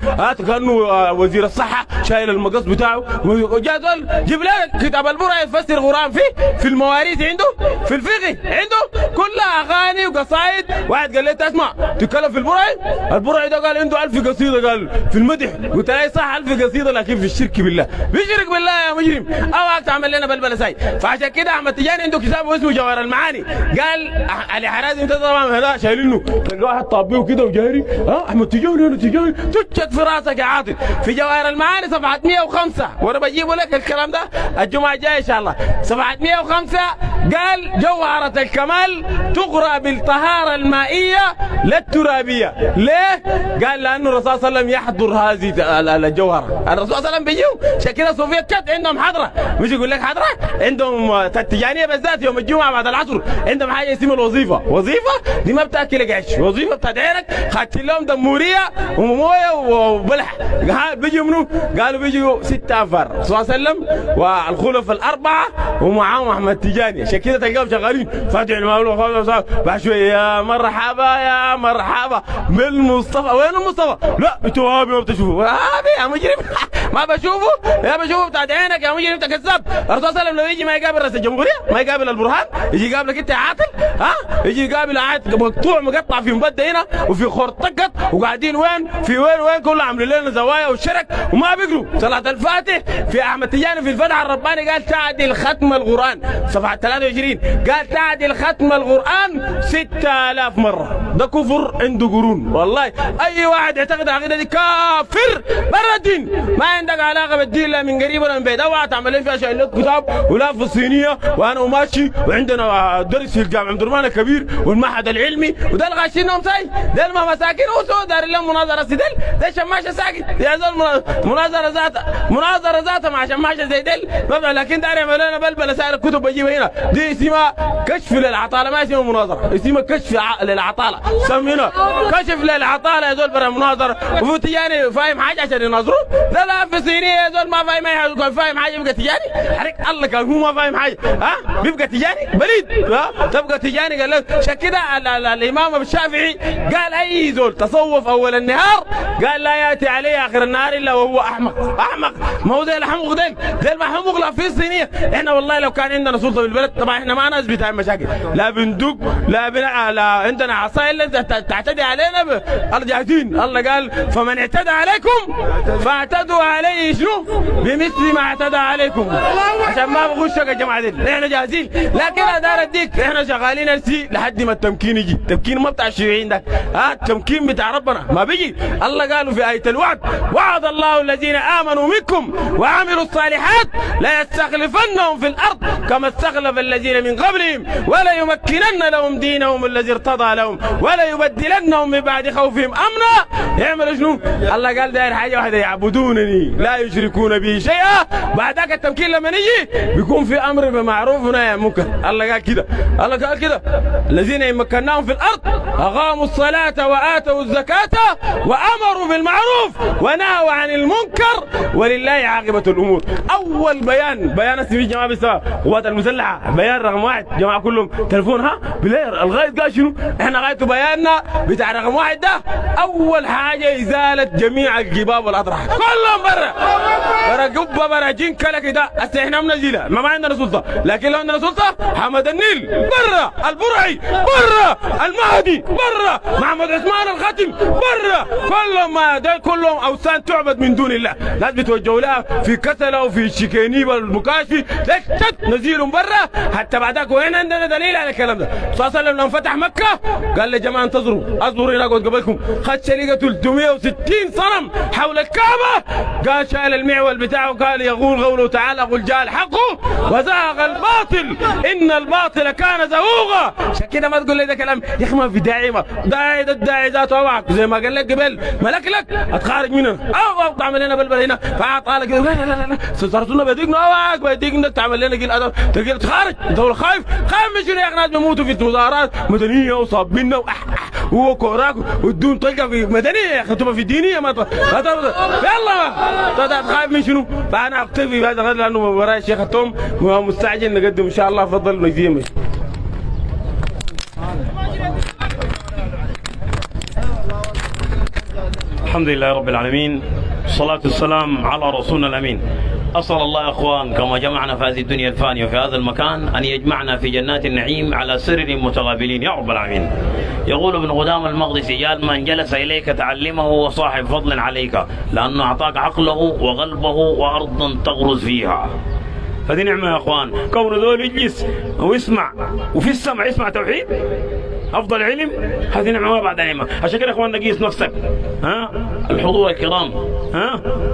Speaker 7: كانه وزير الصحه شايل المقص بتاعه. وجاء قال جيب لنا كتاب البرعي يفسر القران فيه، في المواريث عنده، في الفقه عنده، كلها اغاني وقصائد. واحد قال لي تسمع تتكلم في البرعي ده قال عنده 1000 قصيده قال في المدح. قلت له صح 1000 قصيده لكن في الشرك بالله. بيشرك بالله يا مجرم او تعمل لنا بلبله ساي. فعشان كده احمد تجاني عنده كتاب اسمه جوهر المعاني. قال علي حرازي انت طبعا هذا شايلين انه تلقى واحد طابيه كده وجاري احمد تجاني انا تجاني تشك في راسك يا عاطل. في جواهر المعاني صفحه 105 وانا بجيب لك الكلام ده الجمعه الجايه ان شاء الله. صفحه 105 قال جوهره الكمال تقرا بالطهاره المائيه لا الترابيه. ليه؟ قال لانه الرسول صلى الله عليه وسلم يحضر هذه الجوهره. الرسول صلى الله عليه وسلم بيجوا شكل الصوفيات كت عندهم حضره، مش يقول لك حضره عندهم التجانيه بالذات يوم الجمعه بعد العصر عندهم حاجه اسمها الوظيفه. وظيفه دي ما بتاكلك عيش، وظيفه بتاعت عينك خدت لهم دموريه ومويه وبلح. بيجوا منو؟ قالوا بيجوا 6 انفار الرسول صلى الله عليه وسلم والخلف الاربعه ومعاهم احمد تجاني. عشان كده تلقاهم شغالين فاتح المولى بعد شويه يا مرحبا يا مرحبا بالمصطفى. وين المصطفى؟ لا انتوا وهابي ما بتشوفوا. وهابي يا مجرم ما بشوفه يا بشوفه بتاعت عينك يا مجرم انت كذاب. الرسول صلى الله عليه وسلم لو يجي ما يقابل رئيس الجمهوريه، ما يقابل البرهان، يجي يقابلك انت يا عاطل. يجي يقابل قاعد مقطوع مقطع في مبده هنا وفي خرطقط وقاعدين وين في وين كله عاملين لنا زوايا وشرك وما بيقروا صلاه الفاتح. في احمد تجاني في الفتح الرباني قال تعدل ختم القران صفحه 23 قال تعدل ختم القران 6000 مره. ده كفر عنده قرون والله. اي واحد يعتقد العقيده دي كافر برا الدين، ما عندك علاقه بالدين لا من قريب ولا من بعيد. اوعى تعمل لي فيها شايل لك كتاب ولا في الصينيه وانا وماشي وعندنا درس في الجامع عبد الرحمن الكبير والمعهد العلمي وده الغاشينهم ساي ده ما مساكين وسو دار لهم مناظره سدل ده شماشه ساكت يا زول مناظره ذاتها مع شماشه زي دل مبدا. لكن دار يعمل لنا بلبله سائر الكتب بجيبها هنا دي اسمها كشف للعطاله ما اسمها مناظره، اسمها كشف للعطاله. سمينا كشف للعطاله يا زول برا مناظره. وفي تجاني فاهم حاجه عشان يناظروه؟ لا لا في الصينيه يا زول ما فاهم اي حاجه. كان فاهم حاجه يبقى تجاني حرك الله كان هو ما فاهم حاجه بيبقى تجاني بليد تبقى تجاني. قال لك عشان كده الامام الشافعي قال اي زول تصوف اول النهار قال لا ياتي عليه اخر النهار الا وهو احمق. ما هو زي الحمق ده المحموق لا في الصينيه. احنا والله لو كان عندنا سلطه بالبلد طبعا احنا ما ناس بتاع مشاكل لا بندق لا عندنا عصايه الا انت تعتدي علينا الجاهزين. الله قال فمن اعتدى عليكم فاعتدوا عليه شنو بمثل ما اعتدى عليكم. عشان ما بغشك يا جماعه دي احنا جاهزين. لكن ادار الديك احنا شغالين هسي لحد ما التمكين يجي. التمكين ما بتاع الشيوعيين ده التمكين بتاع ربنا ما بيجي. الله قالوا في آية الوعد وعد الله الذين آمنوا منكم وعملوا الصالحات لا يستخلفنهم في الأرض كما استخلف الذين من قبلهم ولا يمكنن لهم دينهم الذي ارتضى لهم ولا يبدلنهم من بعد خوفهم أمنا. يعملوا شنو؟ الله قال داير حاجة واحدة يعبدونني لا يشركون بي شيئا. بعدك التمكين لما نيجي بيكون في أمر بمعروف ونهي عن منكر. الله قال كده. الله قال كده الذين إن مكناهم في الأرض أقاموا الصلاة وآتوا الزكاة وأمروا بالمعروف ونهوا عن المنكر ولله عاقبة الأمور. أول بيان اسمي جماعة بالسوا قوات المسلحة بيان رقم 1 جماعة كلهم تلفونها بالليل. الغاية قال شنو؟ احنا غايته بياننا بتاع رقم 1 ده أول حاجة إزالة جميع الجباب والأطراح كلهم برا قبة برا جنك لك ده. هسه احنا منزلها ما عندنا سلطة، لكن لو عندنا سلطة حمد النيل برا، البرعي برا، المهدي برا، محمد عثمان الختم برا. كلهم اوثان تعبد من دون الله. ناس بتوجهوا لها في كسله وفي شكينيب المكاشفي نزيلهم برا. حتى بعدك وين عندنا دليل على الكلام ده؟ صلى الله عليه وسلم لما فتح مكه قال للجماعه انتظروا اصبروا هنا قبلكم. خد شريقه 360 صنم حول الكعبه. قال شال المعول بتاعه قال يقول قوله تعالى قل جاء الحق وزهق الباطل ان الباطل كان زهوقا. عشان كده ما تقول لي ده كلام يا اخي ما في داعي. داعي ده الداعي ذاته اوعك زي ما قال لك قبل ملك لك اتخارج مننا او تعمل لنا بلبل هنا فاعطى لا لا لا لا صرتونا بديقنا اوعك بديقنا تعمل لنا قل ادب تقول تخارج. انت خايف من شنو يا اخي؟ ناس بيموتوا في مظاهرات مدنيه وصابيننا وكوراك والدون طلقه في مدنيه يا اخي تبقى في دينيه ما يلا خايف من شنو؟ فانا اكتفي بهذا الغد لانه وراي الشيخ التوم مستعجل نقدم ان شاء الله. فضل نجيم.
Speaker 8: الحمد لله رب العالمين والصلاة والسلام على رسولنا الأمين. أسأل الله يا أخوان كما جمعنا في هذه الدنيا الفانية وفي هذا المكان أن يجمعنا في جنات النعيم على سرر متقابلين يا رب العالمين. يقول ابن قدامة المقدسي قال من جلس إليك تعلمه وصاحب فضل عليك لأنه أعطاك عقله وقلبه وأرضا تغرز فيها. فدي نعمة يا أخوان كون ذول يجلس ويسمع وفي السمع يسمع توحيد افضل علم هذه نعمه ما بعد نعمه. عشان كده يا اخواننا قيس نفسك. الحضور الكرام،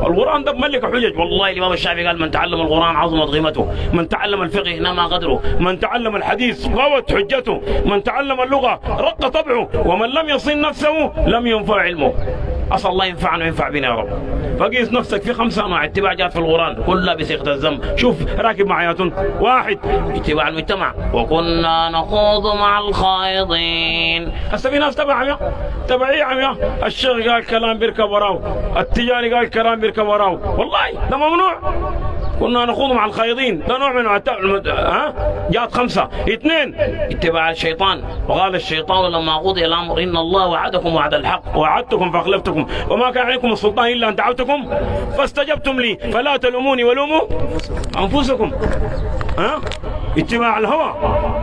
Speaker 8: القران ده ملك حجج. والله الامام الشافعي قال من تعلم القران عظمت قيمته، من تعلم الفقه نما قدره، من تعلم الحديث قوت حجته، من تعلم اللغه رق طبعه، ومن لم يصن نفسه لم ينفع علمه. اسال الله ينفعنا وينفع بنا يا رب. فقيس نفسك في 5 انواع اتباع جات في القران كلها بصيغه الذم. شوف راكب معاياتهم. 1 اتباع المجتمع، وكنا نخوض مع الخائضين. هسه في ناس تبع تبعيه عمياء، الشيخ قال كلام بيركب وراه، التجاري قال كلام بيركب وراه، والله ده ممنوع. كنا نخوض مع الخائضين، ده نوع من جات 5. 2 اتباع الشيطان، وقال الشيطان لما قضي الامر ان الله وعدكم وعد الحق ووعدتكم فاخلفتكم وما كان عليكم السلطان الا ان دعوتكم فاستجبتم لي فلا تلوموني ولوموا انفسكم. اتباع الهوى،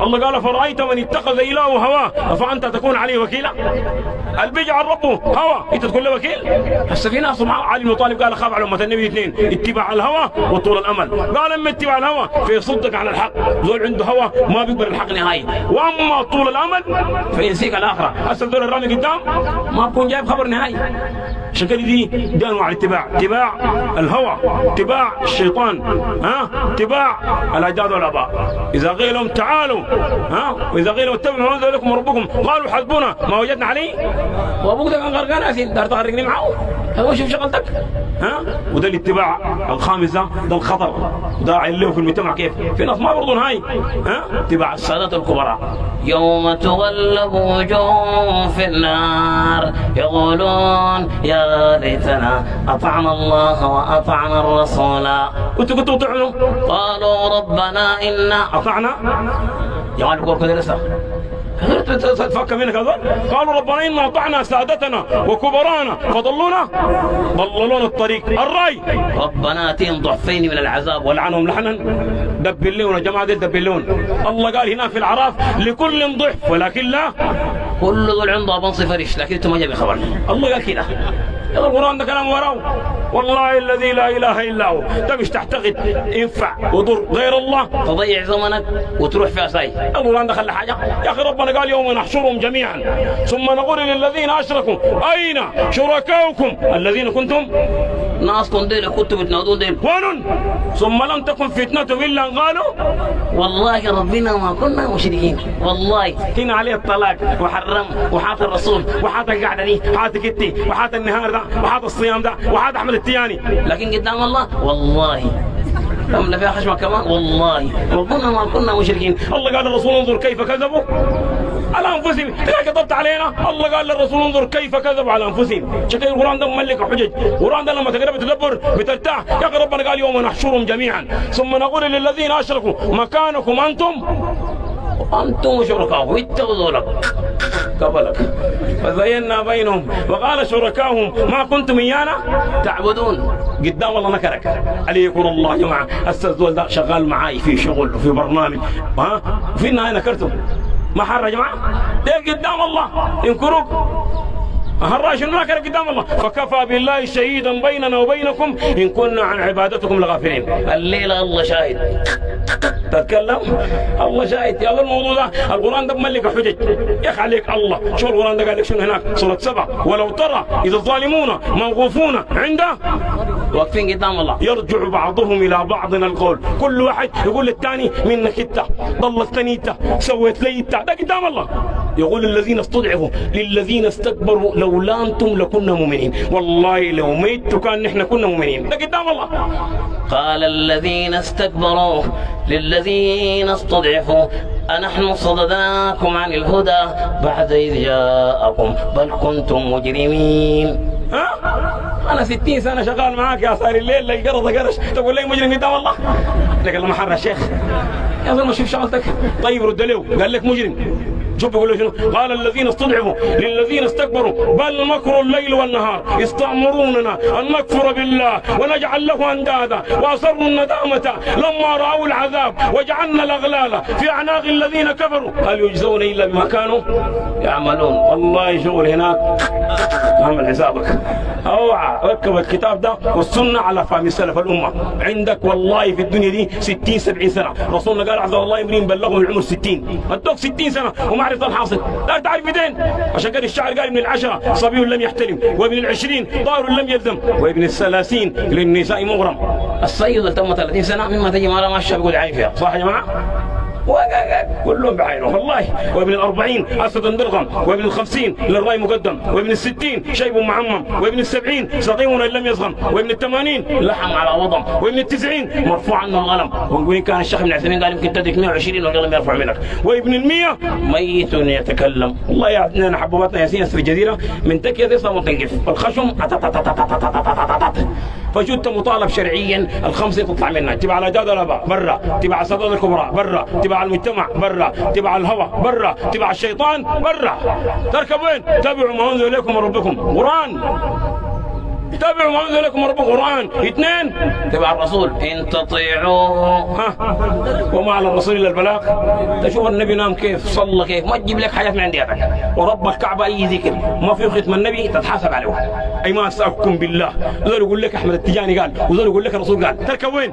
Speaker 8: الله قال فرأيت من اتخذ إلهه هواه أفأنت تكون عليه وكيلا؟ اللي بيجعل ربه هوى أنت تكون له وكيل؟ هسه في ناس علي بن طالب قال أخاف على أمة النبي 2 اتباع الهوى وطول الأمل. قال أما اتباع الهوى فيصدك عن الحق، زول عنده هوى ما بيقبل الحق نهائي، وأما طول الأمل فينسيك الآخرة. هسه الدور الرامي قدام ما بكون جايب خبر نهائي. عشان كده دي أنواع الاتباع، اتباع الهوى، اتباع الشيطان، اتباع الأجداد والآباء. إذا قيل لهم تعالوا وإذا قيل لهم اتبعوا ما أنزل لكم ربكم قالوا حسبنا ما وجدنا عليه. وأبوك ده كان غرقان أسيل دار تغرقني معه، هو شوف شغلتك. وده الاتباع الخامس، ده الخطر، ده عليه في المجتمع. كيف في ناس ما برضون هاي اتباع السادات الكبراء.
Speaker 9: يوم تغلب وجوه في النار يقولون يا ليتنا أطعنا الله وأطعنا الرسول.
Speaker 8: كنتوا تطعنوا؟
Speaker 9: قالوا ربنا إنا
Speaker 8: أطعنا. يا مالك وركض لسه تفكر منك هذول. قالوا ربنا إنا أطعنا سادتنا وكبرانا ضللونا الطريق. الرأي
Speaker 9: ربنا آتهم ضعفين من العذاب
Speaker 8: ولعنهم لحنا. دبلون يا جماعة، دبلون. الله قال هنا في الأعراف لكل ضعف ولكن لا
Speaker 9: كل ذو عنده أبنص فريش، لكن أنتم ما جايبين خبر.
Speaker 8: الله قال كده. القرآن ده كلام وراه، والله الذي لا إله إلا هو. ده مش تعتقد ينفع وضر غير الله
Speaker 9: تضيع زمنك وتروح في أساي.
Speaker 8: القرآن ده خلى حاجة يا أخي. ربنا قال يوم نحشرهم جميعا ثم نقول للذين أشركوا أين شركاؤكم الذين كنتم
Speaker 9: ناس كنتم بتنادون ديل
Speaker 8: وين ثم لم تكن فتنتهم إلا أن قالوا
Speaker 9: والله ربنا ما كنا مشركين. والله
Speaker 8: هنا عليه الطلاق وحرم وحاط الرسول وحاط القعدة دي وحاط كتي وحاط النهار ده وحاط الصيام ده وحاط أحمد التياني،
Speaker 9: لكن قدام الله والله لم فيها خشمة كمان. والله ربنا ما كنا مشركين.
Speaker 8: الله قال للرسول انظر كيف كذبوا على انفسهم. انت كذبت علينا. الله قال للرسول انظر كيف كذبوا على انفسهم. شكل القران ده مملك حجج. القران ده لما تقرا بتدبر بترتاح. يا اخي ربنا قال يوم نحشرهم جميعا ثم نقول للذين اشركوا مكانكم انتم شركاؤهم اتخذوا لكم قبلك فزينا بينهم وقال شركاؤهم ما كنتم ايانا تعبدون. قدام الله نكرك عليه يقول الله يا جماعه. السزول ده شغال معاي في شغل وفي برنامج وفي النهايه نكرته ما حر يا جماعه. ده قدام الله ينكروك هالراجل شنو نكرك قدام الله. فكفى بالله شهيدا بيننا وبينكم ان كنا عن عبادتكم لغافلين.
Speaker 9: الليله الله شاهد.
Speaker 8: تتكلم الله شاهد. يا الموضوع ده القران ده مملك حجج. يا اخي عليك الله. شو القران ده قال لك شنو هناك سوره 7 ولو ترى اذا الظالمون موقوفون عنده
Speaker 9: واقفين قدام الله
Speaker 8: يرجع بعضهم الى بعض القول. كل واحد يقول للثاني منك انت ضللتني انت سويت لي انت. ده قدام الله. يقول الذين استضعفوا للذين استكبروا لولا انتم لكنا مؤمنين. والله لو ميتوا كان نحن كنا مؤمنين. ده قدام الله.
Speaker 9: قال الذين استكبروا للذين استضعفوا أنحن صددناكم عن الهدى بعد إذ جاءكم بل كنتم مجرمين.
Speaker 8: أنا 60 سنة شغال معاك يا صار الليل لا قرض قرش تقول لي مجرم قدام الله. لكن لما حر الشيخ يا زلمة شوف شغلتك. طيب رد له قال لك مجرم. شوف بيقول له شنو؟ قال الذين استضعفوا للذين استكبروا بل مكر الليل والنهار يستأمروننا أن نكفر بالله ونجعل له أندادا وأصروا الندامة لما رأوا العذاب وجعلنا الأغلال في أعناق الذين كفروا هل يجزون إلا بما كانوا يعملون. والله شغل هناك
Speaker 1: اعمل حسابك. اوعى ركب الكتاب ده والسنه على فهم سلف الامه. عندك والله في الدنيا دي 60 70 سنه، رسولنا قال عذر الله امرئ بلغه العمر 60. ادوك 60 سنه وما عرفت الحاصل، لا تعرف 200. عشان كده الشاعر قال ابن العشره صبي لم يحتلم، وابن العشرين طائر لم يلزم، وابن الثلاثين للنساء مغرم. السيد اللي تم 30 سنه مما تجي ما الشاب يقول عين فيها، صح يا جماعه؟ كلهم بعينه والله. وابن الأربعين أسد بلغم، وابن الخمسين للرأي مقدم، وابن الستين شيب معمم، وابن السبعين سقيم لم يزغم، وابن الثمانين لحم على وضم، وابن التسعين مرفوع عنه الغلم. ونقول كان الشيخ ابن عثيمين قال يمكن تدرك 120 والقلم يرفع منك. وابن المية ميت يتكلم. والله يا اثنين حبوباتنا ياسين في الجزيرة من تكية دي صاموا تنقف والخشم فجدت مطالب شرعيا الخمسه تطلع منها، تبع على جاد الاباء برا، تبع على السادات الكبرى برا، تبع المجتمع برا، تبع الهوى برا، تبع الشيطان برا. تركب وين؟ تابعوا ما انزل اليكم من ربكم قران. تابعوا ما انزل اليكم من ربكم قران. اثنين تبع الرسول ان تطيعوه وما على الرسول الا البلاغ. تشوف النبي نام كيف، صلى كيف، ما تجيب لك حاجات من عندك. ورب الكعبه اي ذكر ما في ختم النبي تتحاسب عليه. اي ما اسالكم بالله، زول يقول لك احمد التجاني قال، وزول يقول لك الرسول قال. تركب وين؟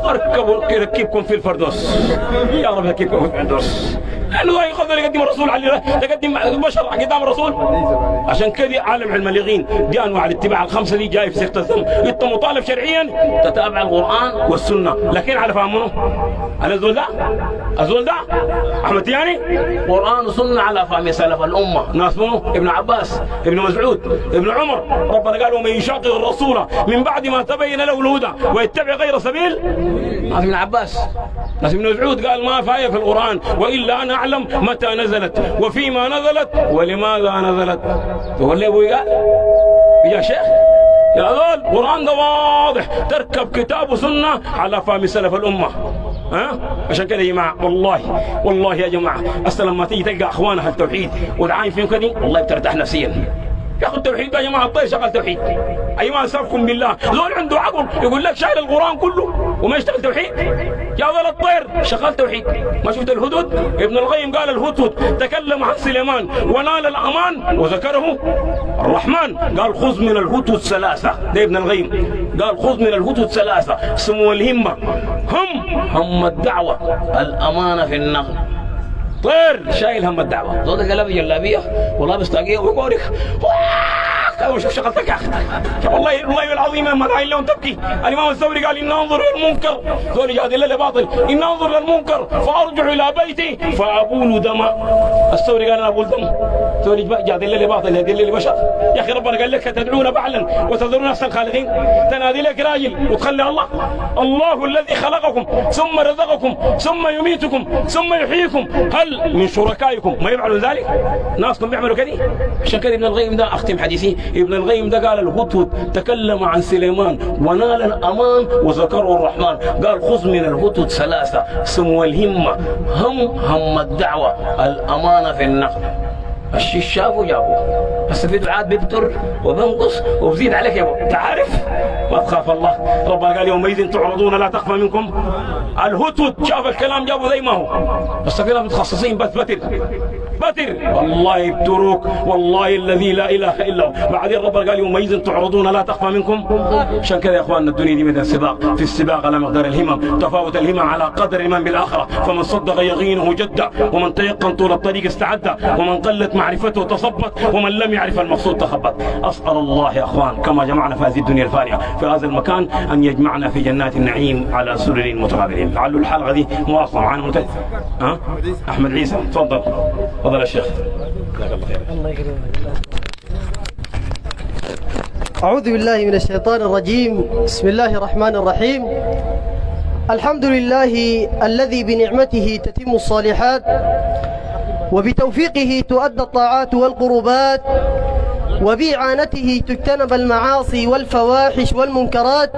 Speaker 1: اركبوا يركبكم في الفردوس. يا رب يركبكم في الفردوس. لانه يقدر يقدم الرسول على يقدم البشر قدام الرسول. عشان كذا عالم علم اليقين دي انواع الاتباع الخمسه دي جاي في سيره الذم. انت مطالب شرعيا تتابع القران والسنه، لكن على فهمه على الزول ده، الزول ده احمد تياني قران وسنه على فهم سلف الامه. ناس منه ابن عباس، ابن مسعود، ابن عمر. ربنا قال ومن يشاقق الرسول من بعد ما تبين له الهدى ويتبع غير سبيل. ناس ابن عباس، ناس ابن مسعود قال ما في آية في القران والا انا اعلم متى نزلت وفيما نزلت ولماذا نزلت. تقول لي ابوي قال يا شيخ يا ذول القرآن ده واضح. تركب كتاب وسنة على فهم سلف الأمة. عشان كده يا جماعة والله يا جماعة أصلا لما تيجي تلقى أخوانها التوحيد ودعاين فيهم كده والله بترتاح نفسيا. يا اخي التوحيد يا جماعه الطير شغال توحيد. اي ما اسالكم بالله، زول عنده عقل يقول لك شايل القران كله وما يشتغل توحيد. يا ولد الطير شغال توحيد. ما شفت الهدهد؟ ابن القيم قال الهدهد تكلم عن سليمان ونال الامان وذكره الرحمن. قال خذ من الهدهد ثلاثه، ده ابن القيم قال خذ من الهدهد ثلاثه سمو الهمه، هم الدعوه، الامانه في النقل. طير شايل هم الدعوه، زود قلب جلابيه ولابس طاقيه ويقولك كانوا شوف شغلتك يا اخي. والله العظيم ما داعي لهم تبكي. الامام الثوري قال ان انظر الى المنكر، ذول جادل له باطل، ان انظر الى المنكر فارجع الى بيتي فابول دماء. الثوري قال انا ابول دم، ذول جادل له باطل يدل لي بشر. يا اخي ربنا قال لك تدعون بعلا وتذرون احسن الخالقين. تنادي لك راجل وتخلي الله الذي خلقكم ثم رزقكم ثم يميتكم ثم يحييكم، هل من شركائكم ما يفعلوا ذلك؟ ناسكم بيعملوا كده. عشان كده ابن القيم ده اختم حديثي، ابن القيم ده قال الهدهد تكلم عن سليمان ونال الامان وذكره الرحمن. قال خذ من الهدهد ثلاثه سمو الهمه، هم الدعوه، الامانه في النقل. الشيء شافه جابوه، بس في دعاء بيبتر وبنقص وبزيد عليك يا ابو. تعرف ما تخاف الله. ربنا قال يومئذ تعرضون لا تخفى منكم. الهدهد شاف الكلام جابه زي ما هو، بس في ناس متخصصين بس بتر والله يبتروك والله الذي لا اله الا هو. بعدين ربنا قال يومئذ تعرضون لا تخفى منكم. عشان كذا يا اخواننا الدنيا دي مثل السباق، في السباق على مقدار الهمم، تفاوت الهمم على قدر الايمان بالاخره. فمن صدق يقينه جد، ومن تيقن طول الطريق استعد، ومن قلت معرفته تصبت، ومن لم يعرف المقصود تخبط. اسال الله يا اخوان كما جمعنا في هذه الدنيا الفانيه في هذا المكان ان يجمعنا في جنات النعيم على سرر متقابلين. لعل الحلقه دي مواصله معنا احمد عيسى. تفضل يا شيخ. جزاك الله خير. الله يكرمك.
Speaker 10: أعوذ بالله من الشيطان الرجيم. بسم الله الرحمن الرحيم. الحمد لله الذي بنعمته تتم الصالحات وبتوفيقه تؤدى الطاعات والقربات وبإعانته تجتنب المعاصي والفواحش والمنكرات.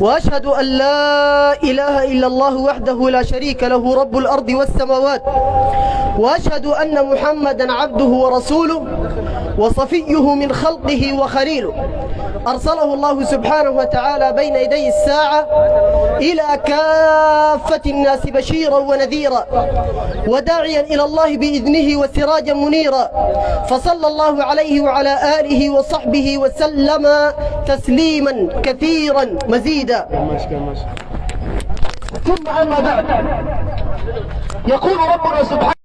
Speaker 10: وأشهد أن لا إله إلا الله وحده لا شريك له رب الأرض والسماوات. وأشهد أن محمدا عبده ورسوله وصفيه من خلقه وخليله، أرسله الله سبحانه وتعالى بين يدي الساعة إلى كافة الناس بشيرا ونذيرا وداعيا إلى الله بإذنه وسراجا منيرا، فصلى الله عليه وعلى آله وصحبه وسلم تسليما كثيرا مزيدا. ثم أما بعد، يقول ربنا سبحانه